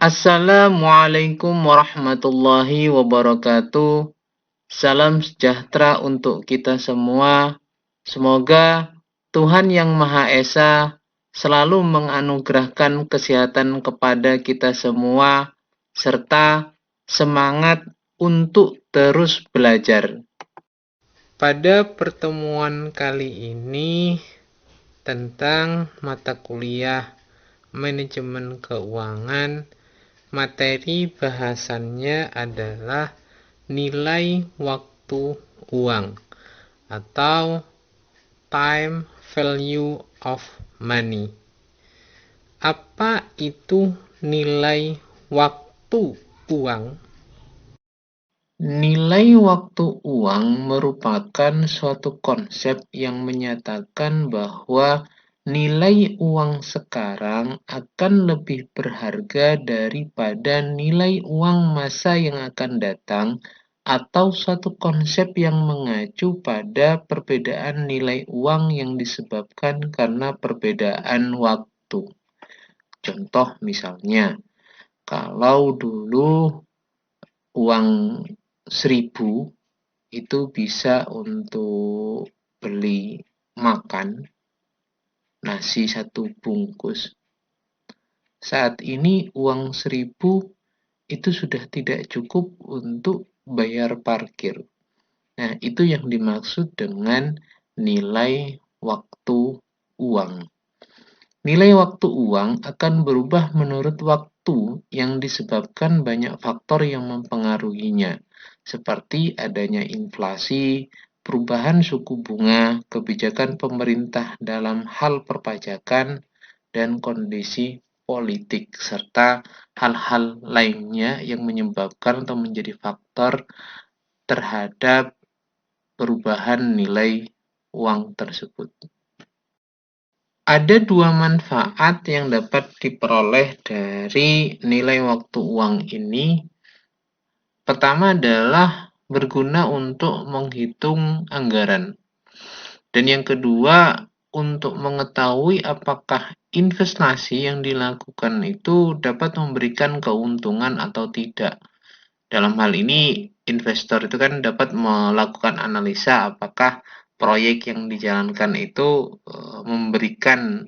Assalamualaikum warahmatullahi wabarakatuh. Salam sejahtera untuk kita semua. Semoga Tuhan Yang Maha Esa selalu menganugerahkan kesehatan kepada kita semua, serta semangat untuk terus belajar. Pada pertemuan kali ini tentang mata kuliah Manajemen Keuangan, materi bahasannya adalah nilai waktu uang atau time value of money. Apa itu nilai waktu uang? Nilai waktu uang merupakan suatu konsep yang menyatakan bahwa nilai uang sekarang akan lebih berharga daripada nilai uang masa yang akan datang, atau suatu konsep yang mengacu pada perbedaan nilai uang yang disebabkan karena perbedaan waktu. Contoh misalnya, kalau dulu uang 1.000 itu bisa untuk beli makan nasi 1 bungkus. Saat ini uang 1.000 itu sudah tidak cukup untuk bayar parkir. Nah, itu yang dimaksud dengan nilai waktu uang. Nilai waktu uang akan berubah menurut waktu yang disebabkan banyak faktor yang mempengaruhinya, seperti adanya inflasi, perubahan suku bunga, kebijakan pemerintah dalam hal perpajakan, dan kondisi politik, serta hal-hal lainnya yang menyebabkan atau menjadi faktor terhadap perubahan nilai uang tersebut. Ada dua manfaat yang dapat diperoleh dari nilai waktu uang ini. Pertama adalah berguna untuk menghitung anggaran. Dan yang kedua, untuk mengetahui apakah investasi yang dilakukan itu dapat memberikan keuntungan atau tidak. Dalam hal ini, investor itu kan dapat melakukan analisa apakah proyek yang dijalankan itu memberikan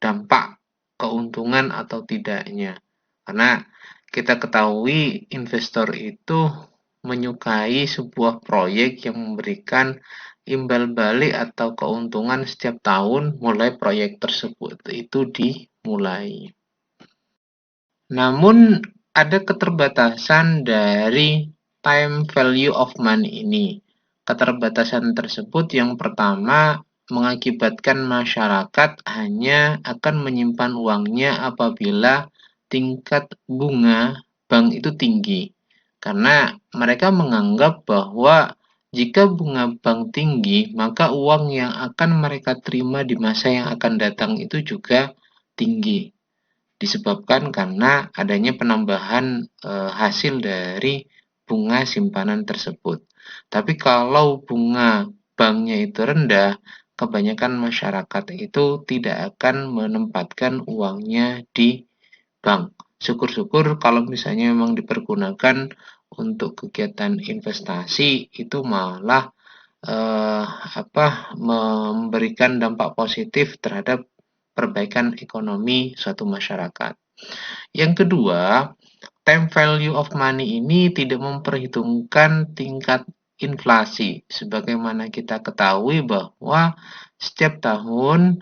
dampak keuntungan atau tidaknya. Karena kita ketahui investor itu menyukai sebuah proyek yang memberikan imbal balik atau keuntungan setiap tahun mulai proyek tersebut itu dimulai. Namun ada keterbatasan dari time value of money ini. Keterbatasan tersebut yang pertama mengakibatkan masyarakat hanya akan menyimpan uangnya apabila tingkat bunga bank itu tinggi. Karena mereka menganggap bahwa jika bunga bank tinggi, maka uang yang akan mereka terima di masa yang akan datang itu juga tinggi. Disebabkan karena adanya penambahan hasil dari bunga simpanan tersebut. Tapi kalau bunga banknya itu rendah, kebanyakan masyarakat itu tidak akan menempatkan uangnya di bank. Syukur-syukur kalau misalnya memang dipergunakan untuk kegiatan investasi itu malah memberikan dampak positif terhadap perbaikan ekonomi suatu masyarakat. Yang kedua, time value of money ini tidak memperhitungkan tingkat inflasi. Sebagaimana kita ketahui bahwa setiap tahun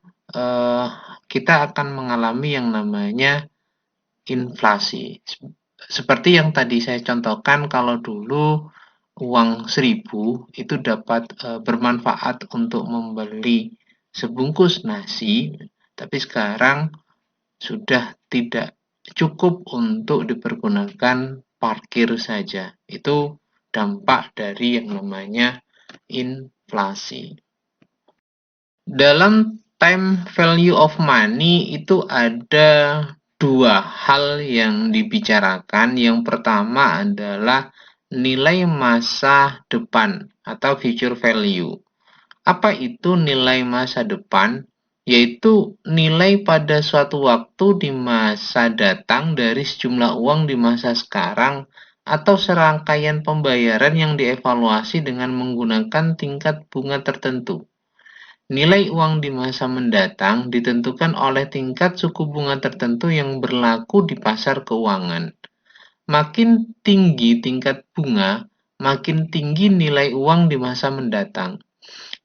kita akan mengalami yang namanya inflasi. Seperti yang tadi saya contohkan, kalau dulu uang 1.000 itu dapat bermanfaat untuk membeli sebungkus nasi, tapi sekarang sudah tidak cukup untuk dipergunakan parkir saja. Itu dampak dari yang namanya inflasi. Dalam time value of money itu ada dua hal yang dibicarakan. Yang pertama adalah nilai masa depan atau future value. Apa itu nilai masa depan? yaitu nilai pada suatu waktu di masa datang dari sejumlah uang di masa sekarang atau serangkaian pembayaran yang dievaluasi dengan menggunakan tingkat bunga tertentu. Nilai uang di masa mendatang ditentukan oleh tingkat suku bunga tertentu yang berlaku di pasar keuangan. Makin tinggi tingkat bunga, makin tinggi nilai uang di masa mendatang.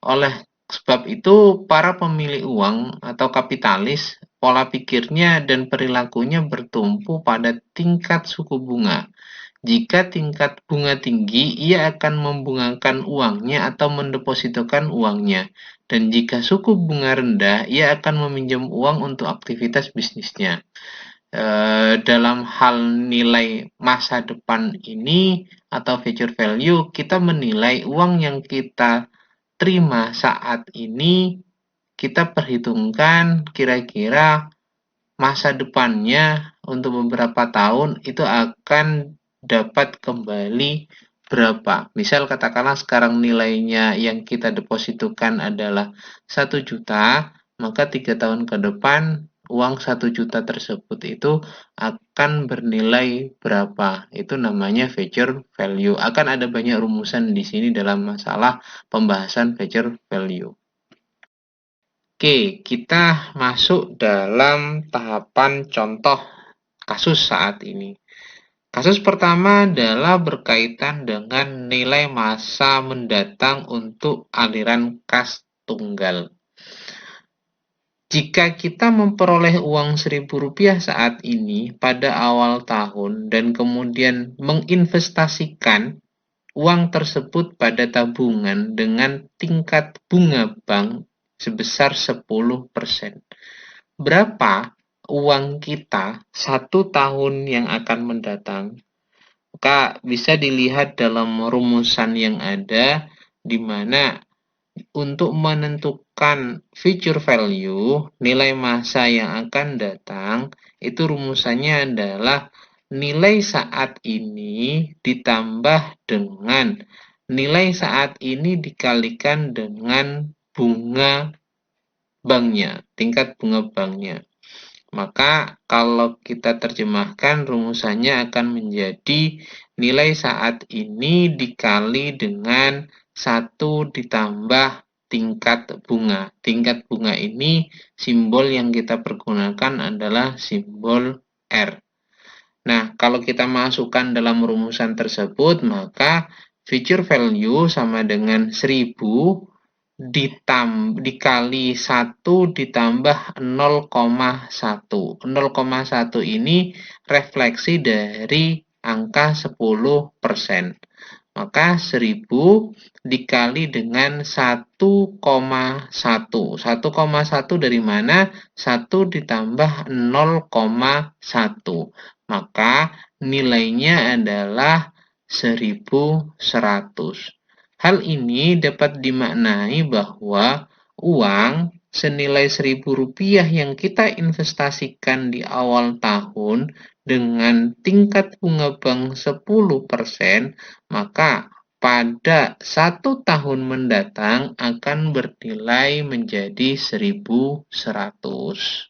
Oleh sebab itu, para pemilik uang atau kapitalis, pola pikirnya dan perilakunya bertumpu pada tingkat suku bunga. Jika tingkat bunga tinggi, ia akan membungakan uangnya atau mendepositokan uangnya. Dan jika suku bunga rendah, ia akan meminjam uang untuk aktivitas bisnisnya. Dalam hal nilai masa depan ini atau future value, kita menilai uang yang kita terima saat ini, kita perhitungkan kira-kira masa depannya untuk beberapa tahun itu akan dapat kembali berapa. Misal katakanlah sekarang nilainya yang kita depositokan adalah 1 juta, maka 3 tahun ke depan uang 1 juta tersebut itu akan bernilai berapa. Itu namanya future value. Akan ada banyak rumusan di sini dalam masalah pembahasan future value. Oke, kita masuk dalam tahapan contoh kasus saat ini. Kasus pertama adalah berkaitan dengan nilai masa mendatang untuk aliran kas tunggal. Jika kita memperoleh uang Rp1.000 saat ini pada awal tahun dan kemudian menginvestasikan uang tersebut pada tabungan dengan tingkat bunga bank sebesar 10%. Berapa uang kita 1 tahun yang akan mendatang? Maka bisa dilihat dalam rumusan yang ada, di mana untuk menentukan future value, nilai masa yang akan datang, itu rumusannya adalah nilai saat ini ditambah dengan nilai saat ini dikalikan dengan bunga banknya, tingkat bunga banknya. Maka kalau kita terjemahkan rumusannya akan menjadi nilai saat ini dikali dengan 1 ditambah tingkat bunga. Tingkat bunga ini simbol yang kita pergunakan adalah simbol R. Nah, kalau kita masukkan dalam rumusan tersebut, maka future value sama dengan 1000 dikali 1 ditambah 0,1. 0,1 ini refleksi dari angka 10%. Maka 1000 dikali dengan 1,1. 1,1 dari mana? 1 ditambah 0,1. Maka nilainya adalah 1100. Hal ini dapat dimaknai bahwa uang senilai Rp1.000 yang kita investasikan di awal tahun dengan tingkat bunga bank 10%, maka pada 1 tahun mendatang akan bernilai menjadi 1100.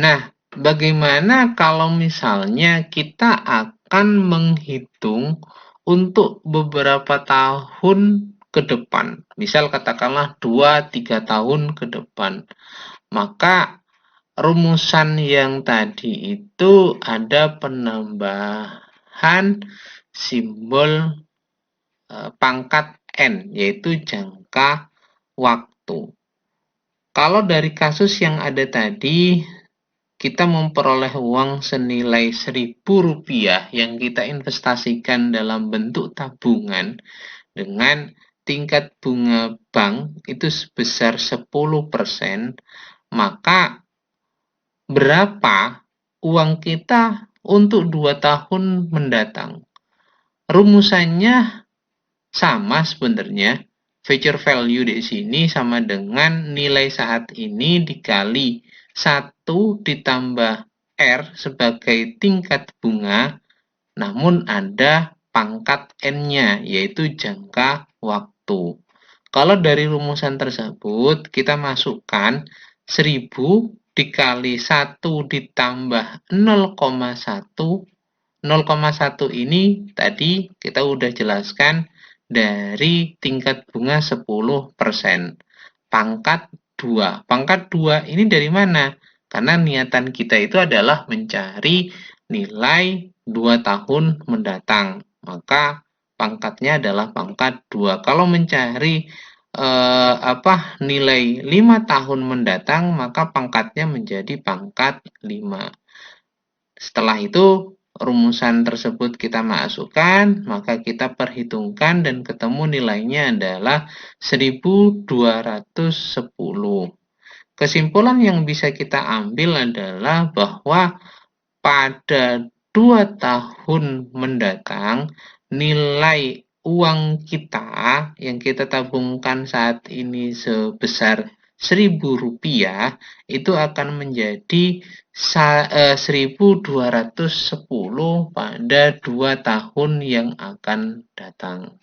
Nah, bagaimana kalau misalnya kita akan menghitung untuk beberapa tahun ke depan, misal katakanlah 2-3 tahun ke depan, maka rumusan yang tadi itu ada penambahan simbol pangkat N, yaitu jangka waktu. Kalau dari kasus yang ada tadi, kita memperoleh uang senilai Rp1.000 yang kita investasikan dalam bentuk tabungan dengan tingkat bunga bank itu sebesar 10%, maka berapa uang kita untuk 2 tahun mendatang? Rumusannya sama sebenarnya. Future value di sini sama dengan nilai saat ini dikali 1 ditambah R sebagai tingkat bunga, namun ada pangkat N-nya, yaitu jangka waktu. Kalau dari rumusan tersebut kita masukkan 1000 dikali 1 ditambah 0,1. 0,1 ini tadi kita udah jelaskan dari tingkat bunga 10%. Pangkat 2. Pangkat 2 ini dari mana? Karena niatan kita itu adalah mencari nilai 2 tahun mendatang. Maka pangkatnya adalah pangkat 2. Kalau mencari nilai 5 tahun mendatang, maka pangkatnya menjadi pangkat 5. Setelah itu rumusan tersebut kita masukkan, maka kita perhitungkan dan ketemu nilainya adalah 1210. Kesimpulan yang bisa kita ambil adalah bahwa pada 2 tahun mendatang, nilai uang kita yang kita tabungkan saat ini sebesar Rp1.000 itu akan menjadi 1210 pada 2 tahun yang akan datang.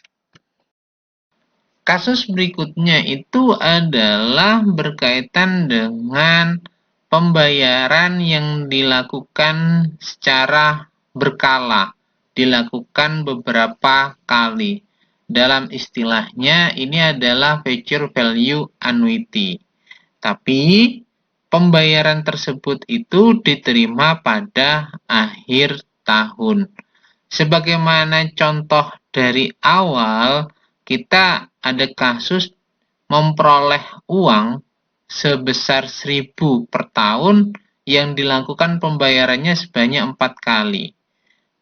Kasus berikutnya itu adalah berkaitan dengan pembayaran yang dilakukan secara berkala, dilakukan beberapa kali. Dalam istilahnya ini adalah future value annuity. Tapi pembayaran tersebut itu diterima pada akhir tahun. Sebagaimana contoh dari awal, kita ada kasus memperoleh uang sebesar 1000 per tahun yang dilakukan pembayarannya sebanyak 4 kali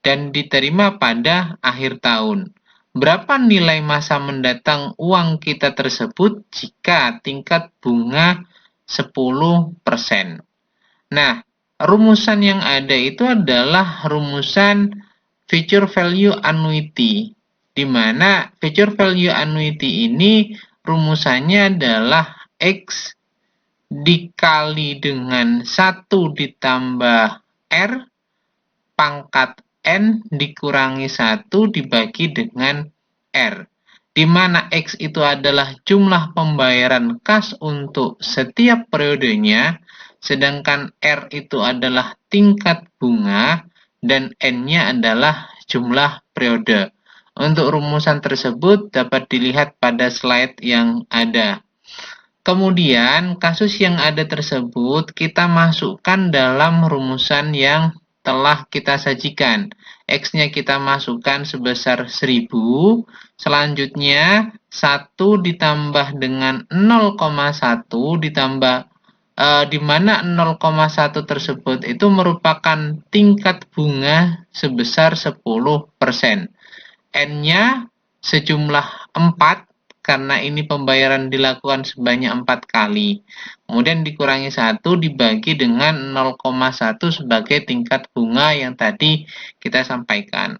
dan diterima pada akhir tahun. Berapa nilai masa mendatang uang kita tersebut jika tingkat bunga 10%? Nah, rumusan yang ada itu adalah rumusan future value annuity, di mana future value annuity ini rumusannya adalah X dikali dengan 1 ditambah R pangkat N dikurangi 1 dibagi dengan R, di mana X itu adalah jumlah pembayaran kas untuk setiap periodenya, sedangkan R itu adalah tingkat bunga, dan N-nya adalah jumlah periode. Untuk rumusan tersebut dapat dilihat pada slide yang ada. Kemudian, kasus yang ada tersebut kita masukkan dalam rumusan yang telah kita sajikan. X-nya kita masukkan sebesar 1000, selanjutnya 1 ditambah dengan 0,1 ditambah di mana 0,1 tersebut itu merupakan tingkat bunga sebesar 10%. N-nya sejumlah 4 karena ini pembayaran dilakukan sebanyak 4 kali. Kemudian dikurangi 1 dibagi dengan 0,1 sebagai tingkat bunga yang tadi kita sampaikan.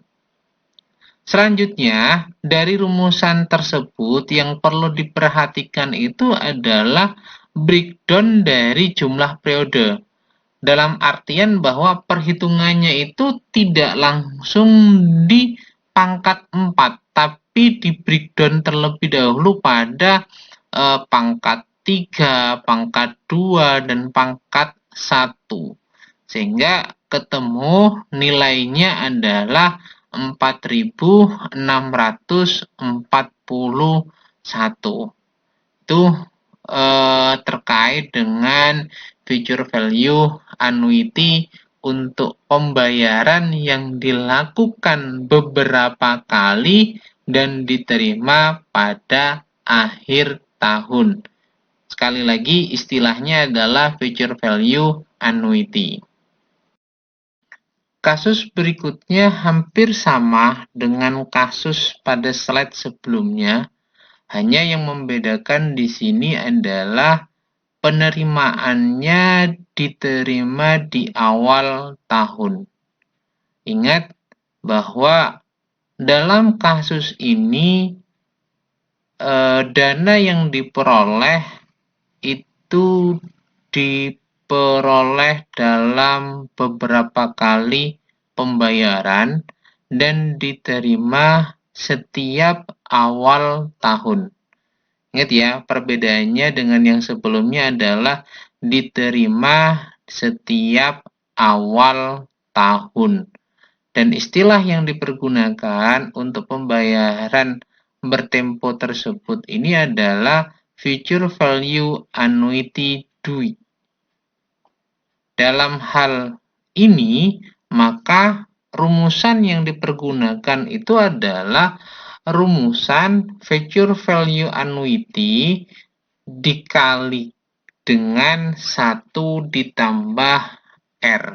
Selanjutnya, dari rumusan tersebut yang perlu diperhatikan itu adalah breakdown dari jumlah periode. Dalam artian bahwa perhitungannya itu tidak langsung di pangkat 4, tapi di breakdown terlebih dahulu pada pangkat 3, pangkat 2, dan pangkat 1. Sehingga ketemu nilainya adalah 4641. Itu terkait dengan future value annuity untuk pembayaran yang dilakukan beberapa kali dan diterima pada akhir tahun. Sekali lagi, istilahnya adalah future value annuity. Kasus berikutnya hampir sama dengan kasus pada slide sebelumnya, hanya yang membedakan di sini adalah penerimaannya diterima di awal tahun. Ingat bahwa dalam kasus ini dana yang diperoleh itu diperoleh dalam beberapa kali pembayaran dan diterima setiap awal tahun. Ingat ya, perbedaannya dengan yang sebelumnya adalah diterima setiap awal tahun. Dan istilah yang dipergunakan untuk pembayaran bertempo tersebut ini adalah future value annuity DUI. Dalam hal ini, maka rumusan yang dipergunakan itu adalah rumusan future value annuity dikali dengan 1 ditambah R.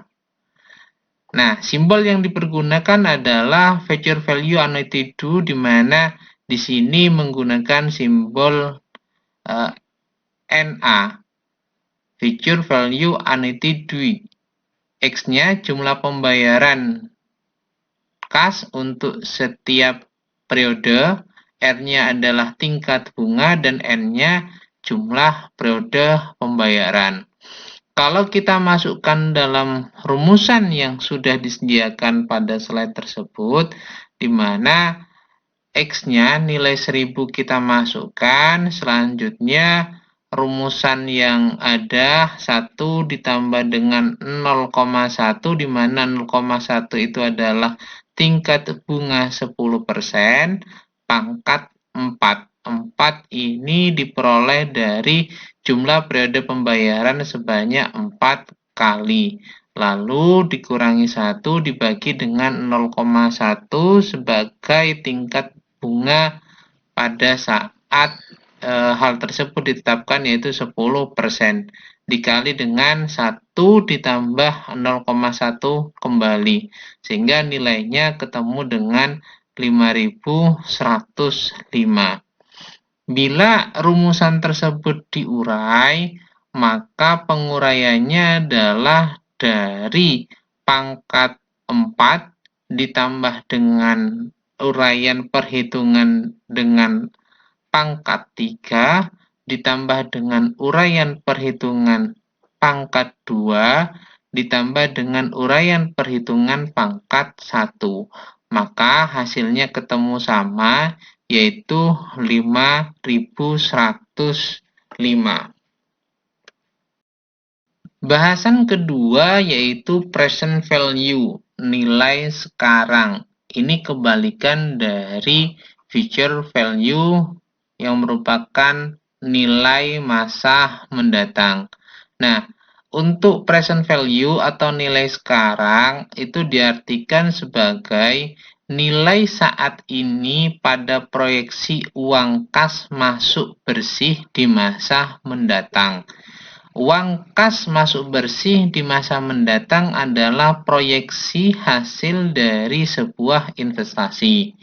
Nah, simbol yang dipergunakan adalah future value annuity DUI, di mana di sini menggunakan simbol NA, future value annuity DUI. X-nya jumlah pembayaran kas untuk setiap periode, R-nya adalah tingkat bunga, dan N-nya jumlah periode pembayaran. Kalau kita masukkan dalam rumusan yang sudah disediakan pada slide tersebut, di mana X-nya nilai 1000 kita masukkan, selanjutnya rumusan yang ada 1 ditambah dengan 0,1, di mana 0,1 itu adalah tingkat bunga 10%, pangkat 4. 4 ini diperoleh dari jumlah periode pembayaran sebanyak 4 kali. Lalu dikurangi 1 dibagi dengan 0,1 sebagai tingkat bunga pada saat hal tersebut ditetapkan, yaitu 10%. Dikali dengan 1 ditambah 0,1 kembali. Sehingga nilainya ketemu dengan 5105. Bila rumusan tersebut diurai, maka penguraiannya adalah dari pangkat 4 ditambah dengan uraian perhitungan dengan pangkat 3 ditambah dengan uraian perhitungan pangkat 2 ditambah dengan uraian perhitungan pangkat 1. Maka hasilnya ketemu sama, yaitu 5105. Bahasan kedua yaitu present value, nilai sekarang. Ini kebalikan dari future value yang merupakan nilai masa mendatang. Nah, untuk present value atau nilai sekarang itu diartikan sebagai nilai saat ini pada proyeksi uang kas masuk bersih di masa mendatang. Uang kas masuk bersih di masa mendatang adalah proyeksi hasil dari sebuah investasi.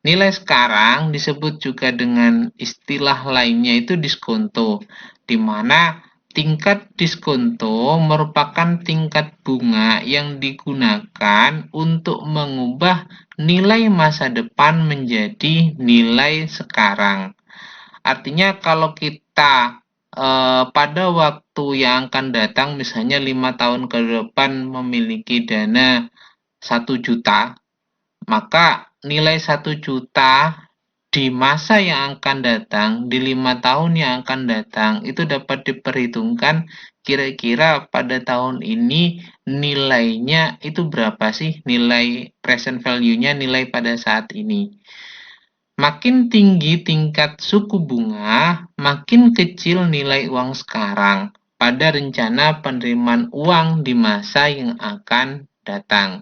Nilai sekarang disebut juga dengan istilah lainnya itu diskonto, di mana tingkat diskonto merupakan tingkat bunga yang digunakan untuk mengubah nilai masa depan menjadi nilai sekarang. Artinya kalau kita pada waktu yang akan datang, misalnya 5 tahun ke depan memiliki dana 1 juta, maka nilai 1 juta di masa yang akan datang, di 5 tahun yang akan datang, itu dapat diperhitungkan kira-kira pada tahun ini nilainya itu berapa sih, nilai present value-nya, nilai pada saat ini. Makin tinggi tingkat suku bunga, makin kecil nilai uang sekarang pada rencana penerimaan uang di masa yang akan datang.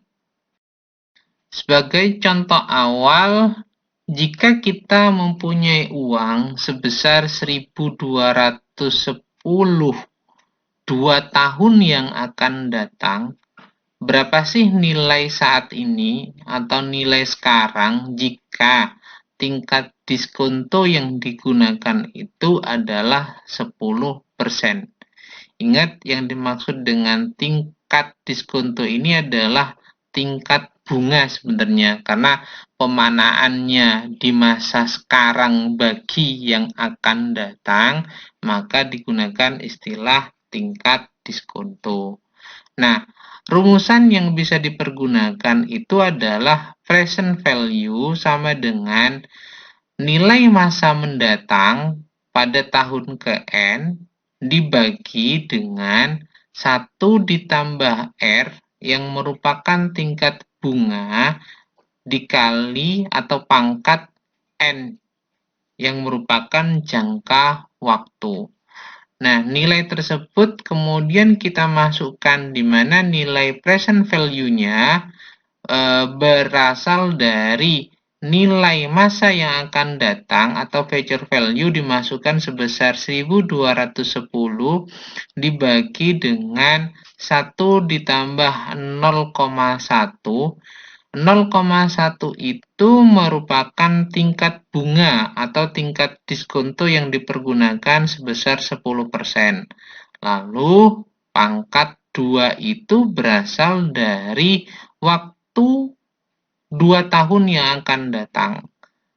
Sebagai contoh awal, jika kita mempunyai uang sebesar 1.210 2 tahun yang akan datang, berapa sih nilai saat ini atau nilai sekarang jika tingkat diskonto yang digunakan itu adalah 10%. Ingat, yang dimaksud dengan tingkat diskonto ini adalah tingkat bunga sebenarnya, karena pemanaannya di masa sekarang bagi yang akan datang, maka digunakan istilah tingkat diskonto. Nah, rumusan yang bisa dipergunakan itu adalah present value sama dengan nilai masa mendatang pada tahun ke-N dibagi dengan 1 ditambah R yang merupakan tingkat bunga dikali atau pangkat N yang merupakan jangka waktu. Nah, nilai tersebut kemudian kita masukkan di mana nilai present value-nya berasal dari nilai masa yang akan datang atau future value dimasukkan sebesar 1210 dibagi dengan 1 ditambah 0,1. 0,1 itu merupakan tingkat bunga atau tingkat diskonto yang dipergunakan sebesar 10%. Lalu pangkat 2 itu berasal dari waktu 2 tahun yang akan datang.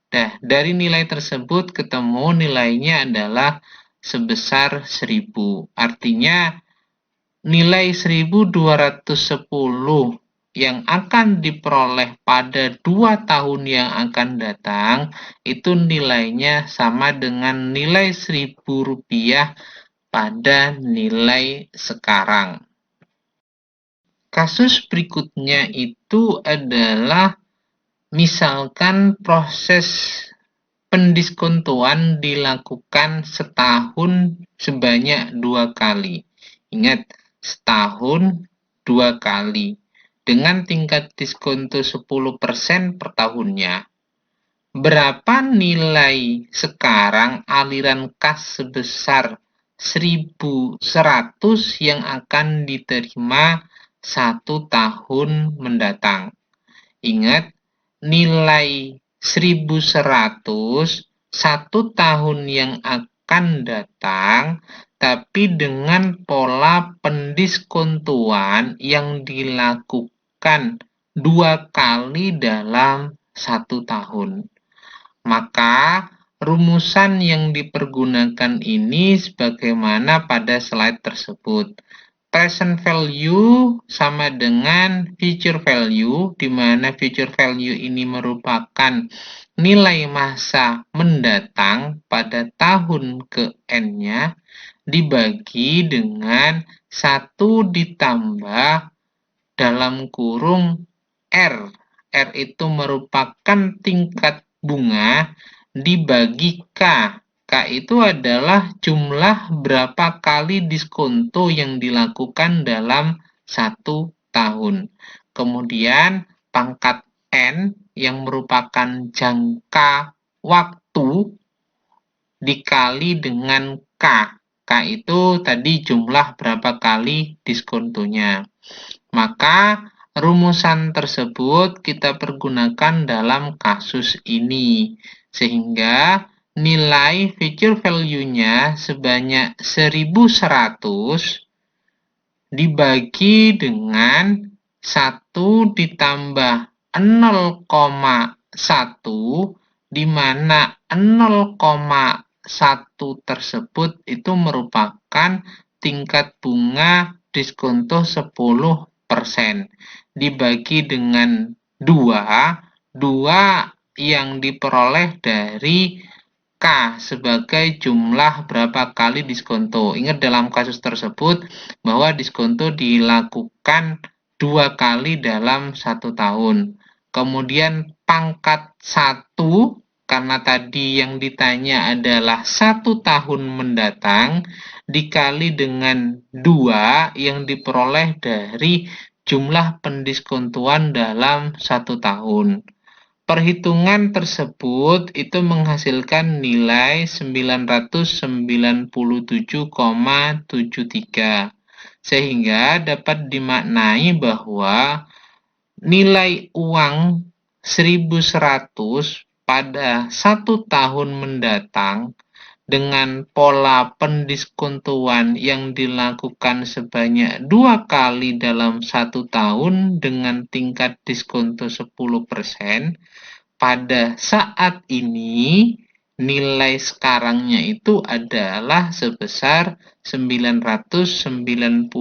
Nah, dari nilai tersebut ketemu nilainya adalah sebesar 1000. Artinya nilai 1210 yang akan diperoleh pada 2 tahun yang akan datang itu nilainya sama dengan nilai Rp1.000 pada nilai sekarang. Kasus berikutnya itu adalah misalkan proses pendiskontoan dilakukan setahun sebanyak 2 kali. Ingat, setahun 2 kali. Dengan tingkat diskonto 10% per tahunnya. Berapa nilai sekarang aliran kas sebesar 1.100 yang akan diterima 1 tahun mendatang? Ingat, nilai 1.100 1 tahun yang akan datang, tapi dengan pola pendiskontoan yang dilakukan 2 kali dalam 1 tahun. Maka rumusan yang dipergunakan ini sebagaimana pada slide tersebut. Present value sama dengan future value, di mana future value ini merupakan nilai masa mendatang pada tahun ke-N-nya dibagi dengan 1 ditambah dalam kurung R. R itu merupakan tingkat bunga dibagi K. K itu adalah jumlah berapa kali diskonto yang dilakukan dalam 1 tahun. Kemudian pangkat N yang merupakan jangka waktu dikali dengan K. K itu tadi jumlah berapa kali diskontonya. Maka rumusan tersebut kita pergunakan dalam kasus ini. Sehingga nilai future value-nya sebanyak 1.100 dibagi dengan 1 ditambah 0,1, di mana 0,1 tersebut itu merupakan tingkat bunga diskonto 10%. Dibagi dengan 2 yang diperoleh dari K sebagai jumlah berapa kali diskonto. Ingat dalam kasus tersebut bahwa diskonto dilakukan 2 kali dalam 1 tahun. Kemudian pangkat 1, karena tadi yang ditanya adalah 1 tahun mendatang, dikali dengan 2 yang diperoleh dari jumlah pendiskontoan dalam 1 tahun. Perhitungan tersebut itu menghasilkan nilai 997,73. Sehingga dapat dimaknai bahwa nilai uang 1.100 pada 1 tahun mendatang dengan pola pendiskontoan yang dilakukan sebanyak 2 kali dalam 1 tahun dengan tingkat diskonto 10%, pada saat ini nilai sekarangnya itu adalah sebesar 997,73.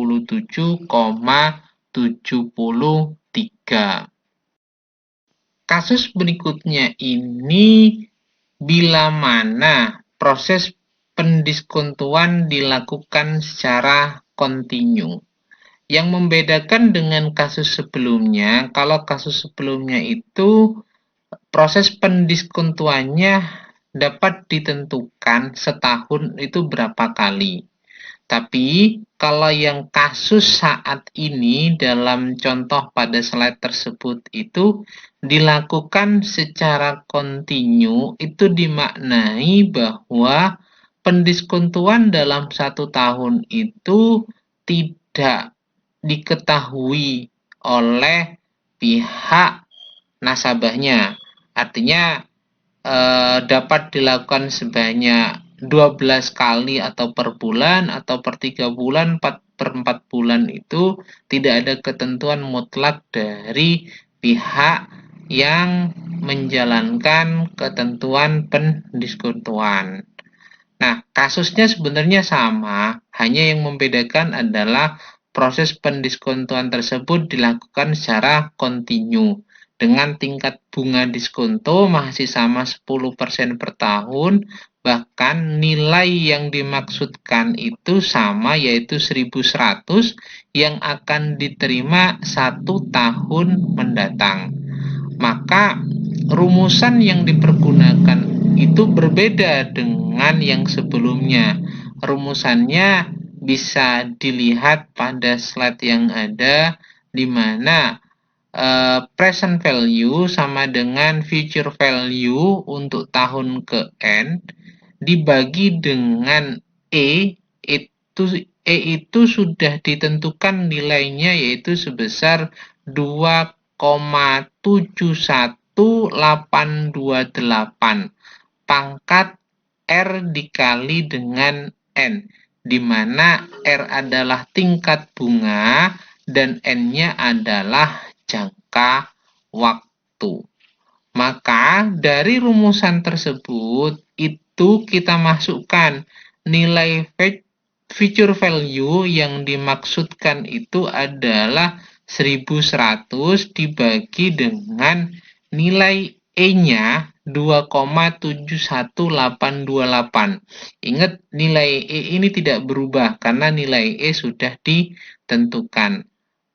Kasus berikutnya ini bila mana proses pendiskontuan dilakukan secara kontinu. Yang membedakan dengan kasus sebelumnya, kalau kasus sebelumnya itu proses pendiskontuannya dapat ditentukan setahun itu berapa kali. Tapi kalau yang kasus saat ini dalam contoh pada slide tersebut itu dilakukan secara kontinu, itu dimaknai bahwa pendiskontuan dalam 1 tahun itu tidak diketahui oleh pihak nasabahnya. Artinya dapat dilakukan sebanyak 12 kali atau per bulan atau per 3 bulan, 4/4 bulan itu tidak ada ketentuan mutlak dari pihak yang menjalankan ketentuan pendiskontuan. Nah, kasusnya sebenarnya sama, hanya yang membedakan adalah proses pendiskontuan tersebut dilakukan secara kontinu dengan tingkat bunga diskonto masih sama 10% per tahun, bahkan nilai yang dimaksudkan itu sama, yaitu 1.100 yang akan diterima 1 tahun mendatang. Maka rumusan yang dipergunakan itu berbeda dengan yang sebelumnya. Rumusannya bisa dilihat pada slide yang ada, di mana present value sama dengan future value untuk tahun ke N dibagi dengan itu sudah ditentukan nilainya, yaitu sebesar 2,71828 pangkat R dikali dengan N, di mana R adalah tingkat bunga dan N-nya adalah jangka waktu. Maka dari rumusan tersebut itu kita masukkan nilai future value yang dimaksudkan itu adalah 1.100 dibagi dengan nilai E-nya 2,71828. Ingat, nilai E ini tidak berubah karena nilai E sudah ditentukan.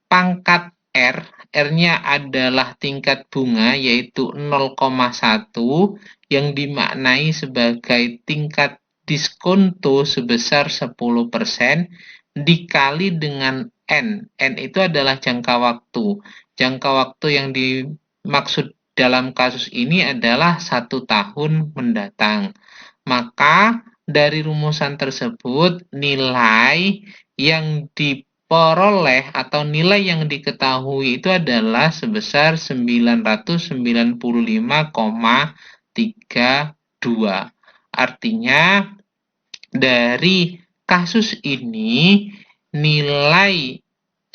Pangkat R-nya adalah tingkat bunga, yaitu 0,1 yang dimaknai sebagai tingkat diskonto sebesar 10% dikali dengan N. N itu adalah jangka waktu. Jangka waktu yang dimaksud dalam kasus ini adalah 1 tahun mendatang. Maka dari rumusan tersebut, nilai yang diperoleh atau nilai yang diketahui itu adalah sebesar 995,32. Artinya dari kasus ini nilai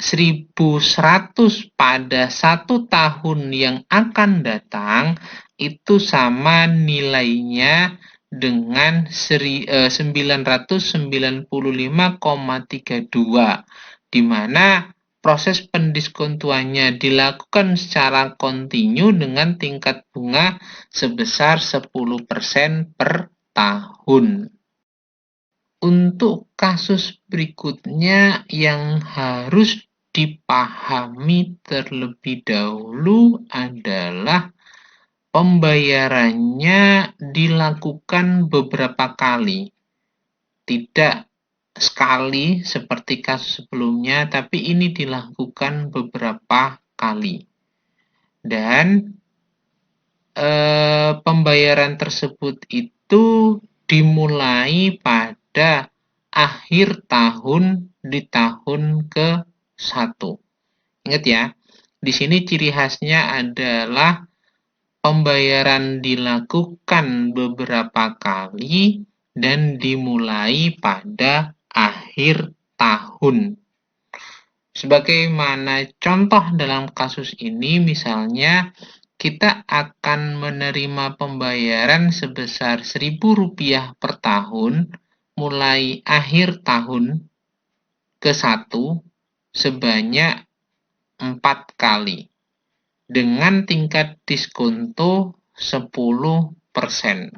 1.100 pada 1 tahun yang akan datang itu sama nilainya dengan 995,32, di mana proses pendiskontuannya dilakukan secara kontinu dengan tingkat bunga sebesar 10% per tahun. Untuk kasus berikutnya yang harus dipahami terlebih dahulu adalah pembayarannya dilakukan beberapa kali. Tidak sekali seperti kasus sebelumnya, tapi ini dilakukan beberapa kali. Dan pembayaran tersebut itu dimulai pada akhir tahun di tahun ke-1. Ingat ya, di sini ciri khasnya adalah pembayaran dilakukan beberapa kali dan dimulai pada akhir tahun. Sebagaimana contoh dalam kasus ini, misalnya kita akan menerima pembayaran sebesar Rp1.000 per tahun mulai akhir tahun ke-1 sebanyak 4 kali dengan tingkat diskonto 10%.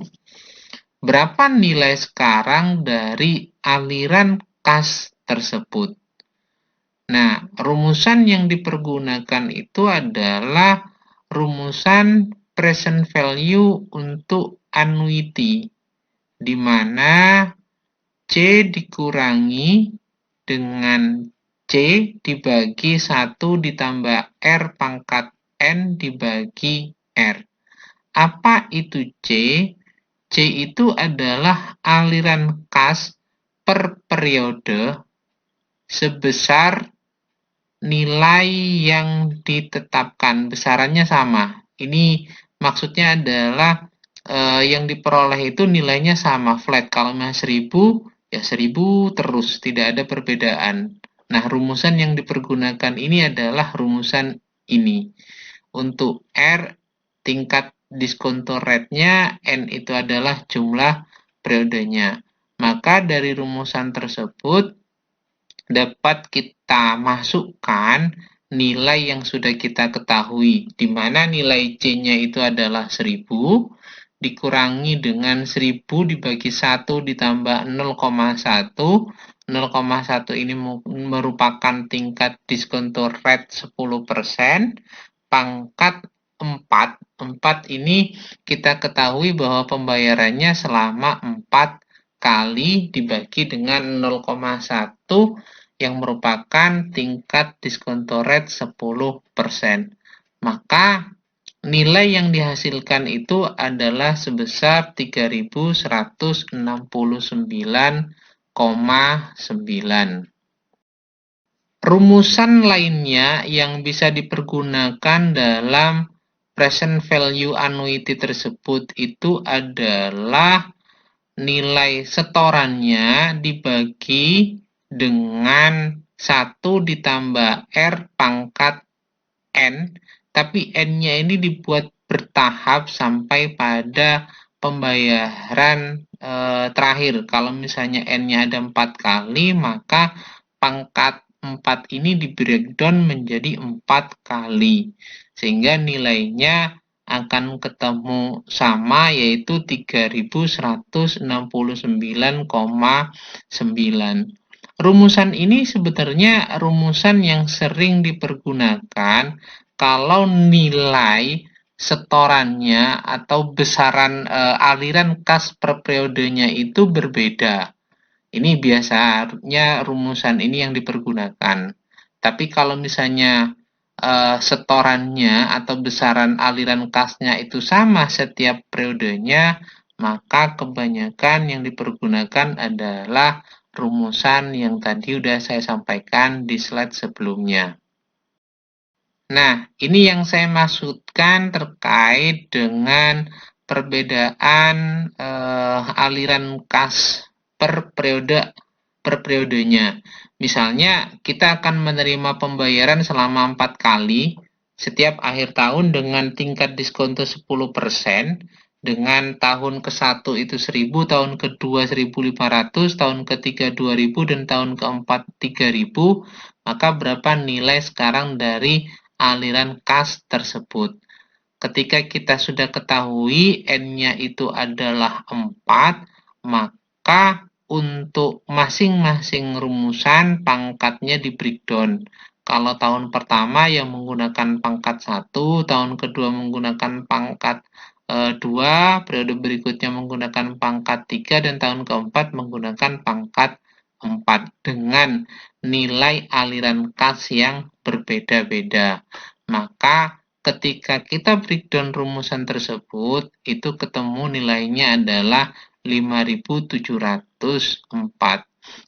berapa nilai sekarang dari aliran kas tersebut. Nah, rumusan yang dipergunakan itu adalah rumusan present value untuk annuity, di mana C dikurangi dengan C dibagi 1 ditambah R pangkat N dibagi R. Apa itu C? C itu adalah aliran kas per periode sebesar nilai yang ditetapkan, besarannya sama. Ini maksudnya adalah yang diperoleh itu nilainya sama, flat. Kalau 1000, ya 1000 terus, tidak ada perbedaan. Nah, rumusan yang dipergunakan ini adalah rumusan ini. Untuk R, tingkat diskonto rate-nya, N itu adalah jumlah periodenya. Maka dari rumusan tersebut dapat kita masukkan nilai yang sudah kita ketahui, di mana nilai C-nya itu adalah 1000, dikurangi dengan 1000 dibagi 1 ditambah 0,1. 0,1 ini merupakan tingkat diskonto rate 10%, pangkat 4. 4 ini kita ketahui bahwa pembayarannya selama 4 kali dibagi dengan 0,1 yang merupakan tingkat diskonto rate 10%. Maka nilai yang dihasilkan itu adalah sebesar 3169,9. Rumusan lainnya yang bisa dipergunakan dalam present value annuity tersebut itu adalah nilai setorannya dibagi dengan 1 ditambah R pangkat N, tapi N-nya ini dibuat bertahap sampai pada pembayaran terakhir. Kalau misalnya N-nya ada 4 kali, maka pangkat 4 ini di breakdown menjadi 4 kali. Sehingga nilainya akan ketemu sama, yaitu 3169,9. Rumusan ini sebenarnya rumusan yang sering dipergunakan kalau nilai setorannya atau besaran aliran kas per periodenya itu berbeda. Ini biasanya rumusan ini yang dipergunakan. Tapi kalau misalnya setorannya atau besaran aliran kasnya itu sama setiap periodenya, maka kebanyakan yang dipergunakan adalah rumusan yang tadi udah saya sampaikan di slide sebelumnya. Nah, ini yang saya maksudkan terkait dengan perbedaan aliran kas per periodenya. Misalnya, kita akan menerima pembayaran selama 4 kali setiap akhir tahun dengan tingkat diskonto 10%, dengan tahun ke-1 itu 1000, tahun ke-2 1500, tahun ke-3 2000, dan tahun ke-4 3000, maka berapa nilai sekarang dari aliran kas tersebut. Ketika kita sudah ketahui N-nya itu adalah 4, maka untuk masing-masing rumusan pangkatnya di breakdown. Kalau tahun pertama yang menggunakan pangkat 1, tahun kedua menggunakan pangkat 2, periode berikutnya menggunakan pangkat 3, dan tahun keempat menggunakan pangkat 4 dengan nilai aliran kas yang berbeda-beda. Maka ketika kita breakdown rumusan tersebut, itu ketemu nilainya adalah 5704.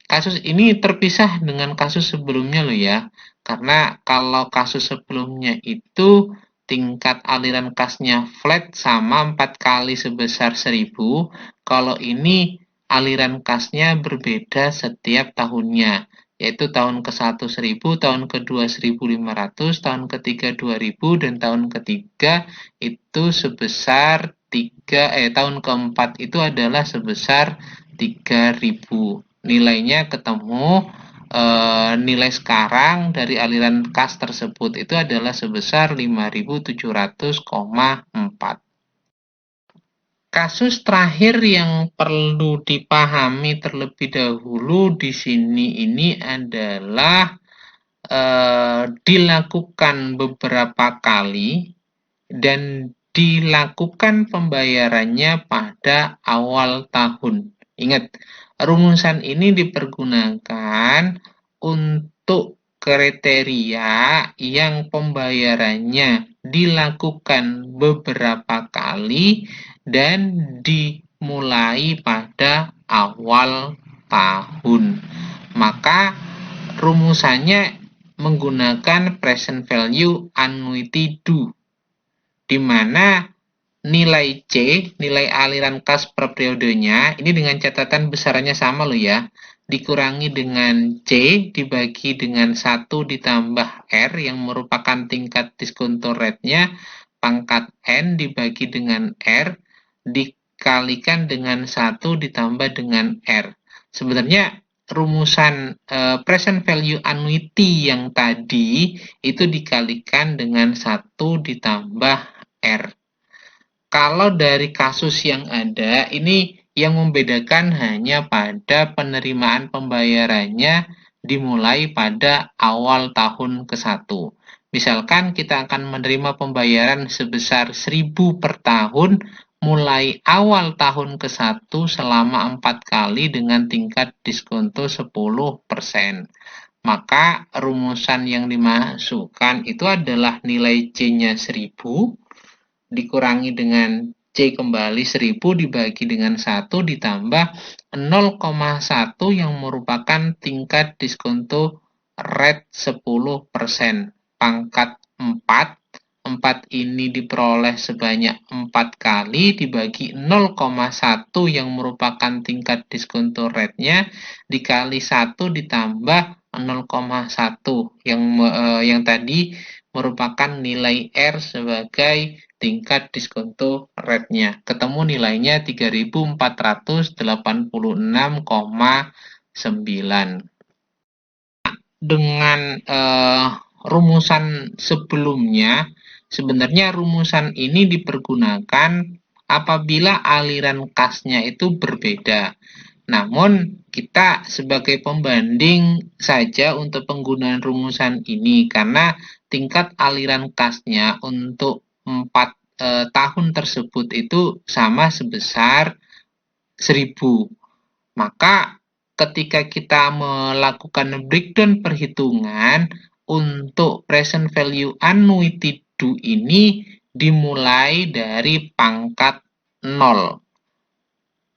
Kasus ini terpisah dengan kasus sebelumnya loh ya. Karena kalau kasus sebelumnya itu tingkat aliran kasnya flat sama 4 kali sebesar 1000. Kalau ini aliran kasnya berbeda setiap tahunnya, yaitu tahun ke-1 1000, tahun ke-2 1500, tahun ke-3 2000, dan tahun ketiga itu sebesar tahun keempat itu adalah sebesar 3000. Nilainya ketemu, nilai sekarang dari aliran kas tersebut itu adalah sebesar 5700,4. Kasus terakhir yang perlu dipahami terlebih dahulu di sini ini adalah dilakukan beberapa kali dan dilakukan pembayarannya pada awal tahun. Ingat, rumusan ini dipergunakan untuk kriteria yang pembayarannya dilakukan beberapa kali dan dimulai pada awal tahun. Maka rumusannya menggunakan present value annuity due, di mana nilai C, nilai aliran kas per periodenya, ini dengan catatan besarannya sama loh ya, dikurangi dengan C dibagi dengan 1 ditambah R yang merupakan tingkat diskonto rate-nya, pangkat N dibagi dengan R dikalikan dengan 1 ditambah dengan R. Sebenarnya rumusan present value annuity yang tadi itu dikalikan dengan 1 ditambah R. Kalau dari kasus yang ada, ini yang membedakan hanya pada penerimaan pembayarannya dimulai pada awal tahun ke-1. Misalkan kita akan menerima pembayaran sebesar 1.000 per tahun mulai awal tahun ke-1 selama 4 kali dengan tingkat diskonto 10%. Maka rumusan yang dimasukkan itu adalah nilai C-nya 1.000 dikurangi dengan C kembali 1.000 dibagi dengan 1 ditambah 0,1 yang merupakan tingkat diskonto rate 10%. Pangkat 4. 4 ini diperoleh sebanyak 4 kali dibagi 0,1 yang merupakan tingkat diskonto rate-nya dikali 1 ditambah 0,1 yang tadi merupakan nilai R sebagai tingkat diskonto rate-nya. Ketemu nilainya 3.486,9. Dengan rumusan sebelumnya, sebenarnya rumusan ini dipergunakan apabila aliran kasnya itu berbeda. Namun, kita sebagai pembanding saja untuk penggunaan rumusan ini karena tingkat aliran kasnya untuk 4 tahun tersebut itu sama sebesar 1.000. Maka ketika kita melakukan breakdown perhitungan untuk present value annuity due ini dimulai dari pangkat 0.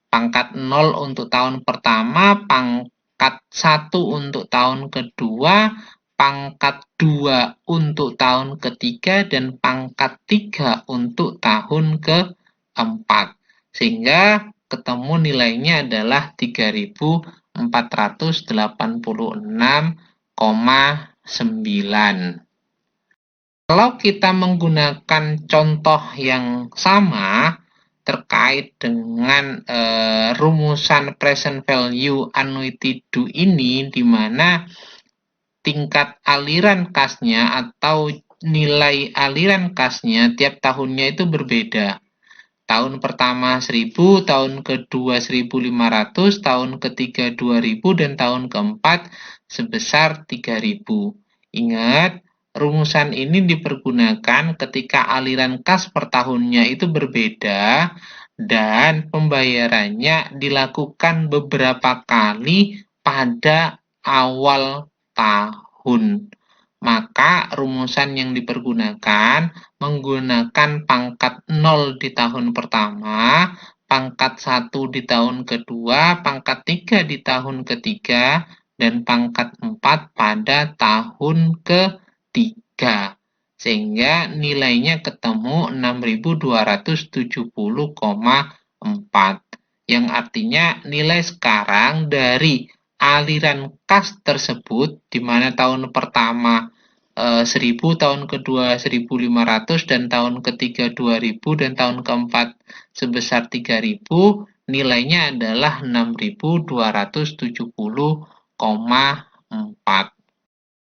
Pangkat 0 untuk tahun pertama, pangkat 1 untuk tahun kedua, pangkat 2 untuk tahun ketiga, dan pangkat 3 untuk tahun keempat. Sehingga ketemu nilainya adalah 3.486,9. Kalau kita menggunakan contoh yang sama terkait dengan rumusan present value annuity due ini, di mana tingkat aliran kasnya atau nilai aliran kasnya tiap tahunnya itu berbeda. Tahun pertama 1.000, tahun kedua 1.500, tahun ketiga 2.000, dan tahun keempat sebesar 3.000. Ingat, rumusan ini dipergunakan ketika aliran kas per tahunnya itu berbeda dan pembayarannya dilakukan beberapa kali pada awal tahun. Maka rumusan yang dipergunakan menggunakan pangkat 0 di tahun pertama, pangkat 1 di tahun kedua, pangkat 3 di tahun ketiga, dan pangkat 4 pada tahun ketiga. Sehingga nilainya ketemu 6.270,4. Yang artinya nilai sekarang dari aliran kas tersebut, di mana tahun pertama 1.000, tahun kedua 1.500, dan tahun ketiga 2.000, dan tahun keempat sebesar 3.000, nilainya adalah 6.270,4.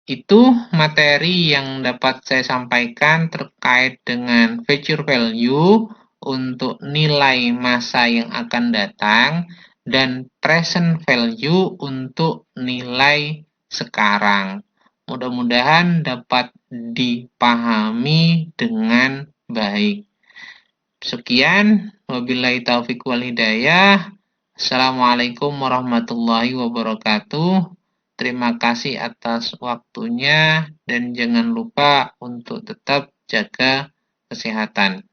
Itu materi yang dapat saya sampaikan terkait dengan future value untuk nilai masa yang akan datang, dan present value untuk nilai sekarang. Mudah-mudahan dapat dipahami dengan baik. Sekian, wabillahi taufiq wal hidayah. Assalamualaikum warahmatullahi wabarakatuh. Terima kasih atas waktunya dan jangan lupa untuk tetap jaga kesehatan.